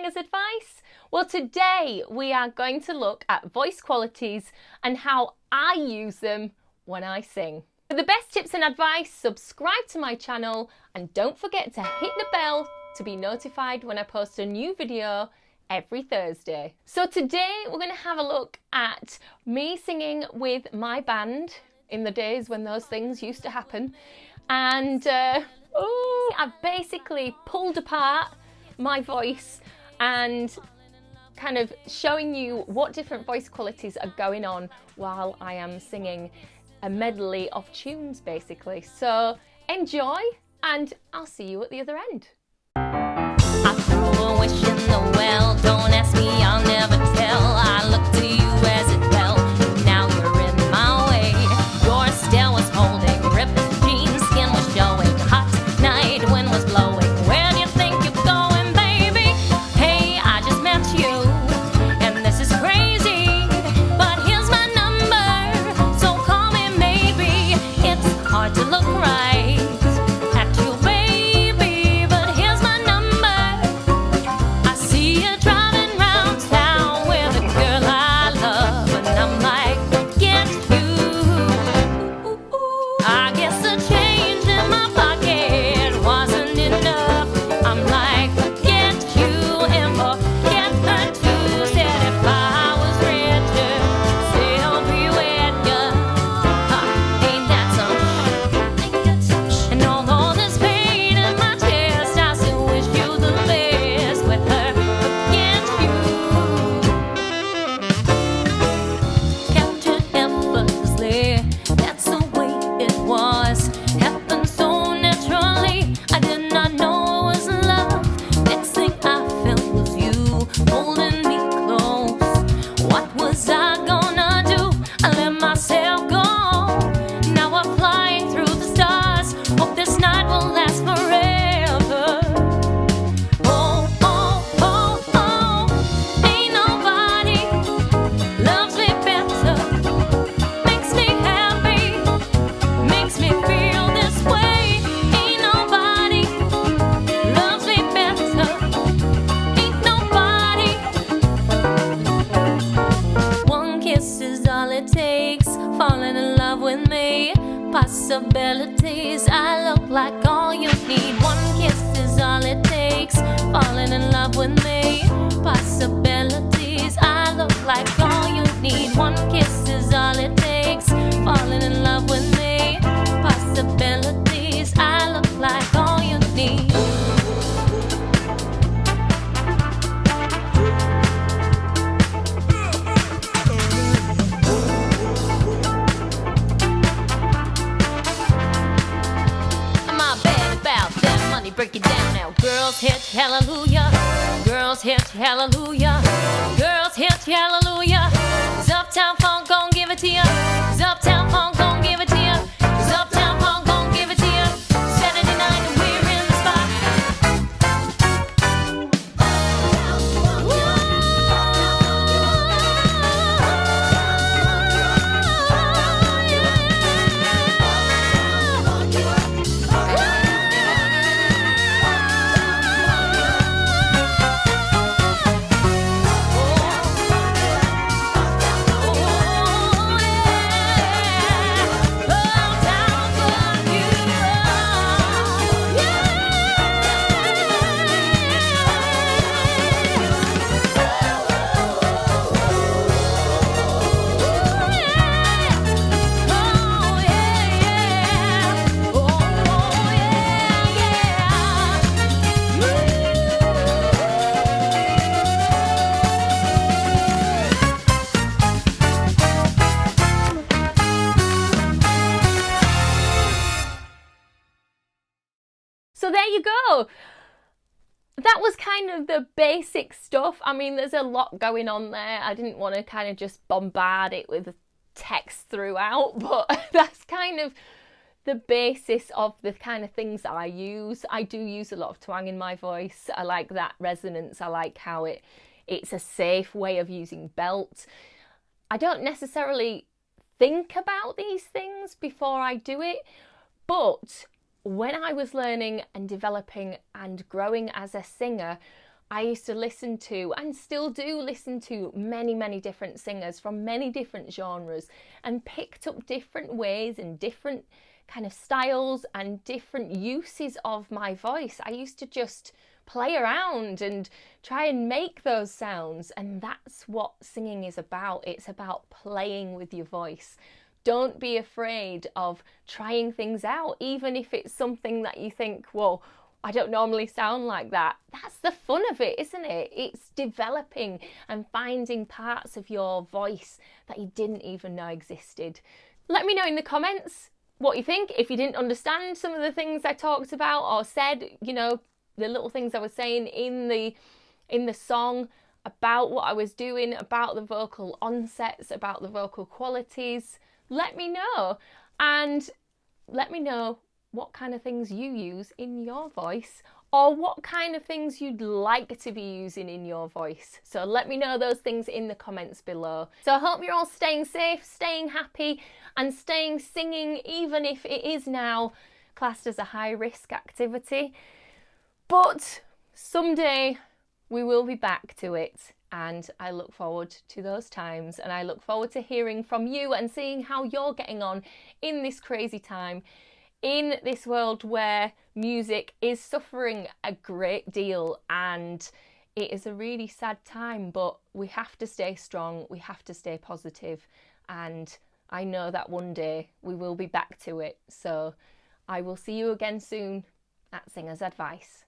singer's advice? Well, today we are going to look at voice qualities and how I use them when I sing. For the best tips and advice, subscribe to my channel and don't forget to hit the bell to be notified when I post a new video every Thursday. So today we're going to have a look at me singing with my band in the days when those things used to happen. And I've basically pulled apart my voice and kind of showing you what different voice qualities are going on while I am singing a medley of tunes basically. So enjoy and I'll see you at the other end. I threw a wish in the well, don't ask me, I'll never tell. I looked to you as it fell, now you're in my way. Your Estill was holding, ripped jeans, skin was showing. Hot night, wind was blowing. Where do you think you're going, baby? Hey, I just met you, and this is crazy, but here's my number, so call me maybe. It's hard to look right at you, baby, but here's my number. I see you driving round town with a girl I love, and I'm like, forget you. I guess the change in my pocket wasn't enough. I'm like, forget you and forget her too. Said if I was richer, still be with ya. Ain't that some shit? And although there's pain in my chest, I still wish you the best with her. Forget you. Captured effortlessly, that's the way it was. Happened so naturally, I did not know it was love. Next thing I felt was you holding me close. What was I gonna do? I let myself go. Now I'm flying through the stars. Hope this night will last forever. Oh, oh, oh, oh. Ain't nobody loves me better. Makes me happy. Makes me feel this way. Ain't nobody loves me better. Ain't nobody. One kiss is all it takes. Falling in love with me. Possibilities. I look like all you need. One kiss is all it takes. Falling in love with me. Possibilities. I look like all you need. One kiss is all it takes. Falling in love with me. Possibilities. I look like all you need. Am I bad about that money? Break it down now. Girls hit hallelujah. Girls hit hallelujah. Girls hit hallelujah. 'Cause Uptown Funk gon' give it to ya. 'Cause Uptown Funk gon' give it to ya. 'Cause Uptown Funk gon' give it to ya. Saturday night and we're in the spot. So there you go. That was kind of the basic stuff. I mean, there's a lot going on there. I didn't want to kind of just bombard it with text throughout, but that's kind of the basis of the kind of things I use. I do use a lot of twang in my voice. I like that resonance. I like how it's a safe way of using belt. I don't necessarily think about these things before I do it, but when I was learning and developing and growing as a singer, I used to listen to, and still do listen to, many, many different singers from many different genres, and picked up different ways and different kind of styles and different uses of my voice. I used to just play around and try and make those sounds, and that's what singing is about. It's about playing with your voice. Don't be afraid of trying things out, even if it's something that you think, whoa, I don't normally sound like that. That's the fun of it, isn't it? It's developing and finding parts of your voice that you didn't even know existed. Let me know in the comments what you think. If you didn't understand some of the things I talked about or said, you know, the little things I was saying in the song about what I was doing, about the vocal onsets, about the vocal qualities, let me know. And let me know what kind of things you use in your voice, or what kind of things you'd like to be using in your voice. So let me know those things in the comments below. So I hope you're all staying safe, staying happy, and staying singing, even if it is now classed as a high risk activity. But someday we will be back to it, and I look forward to those times, and I look forward to hearing from you and seeing how you're getting on in this crazy time, in this world where music is suffering a great deal, and it is a really sad time, but we have to stay strong, we have to stay positive, and I know that one day we will be back to it. So I will see you again soon at Singer's Advice.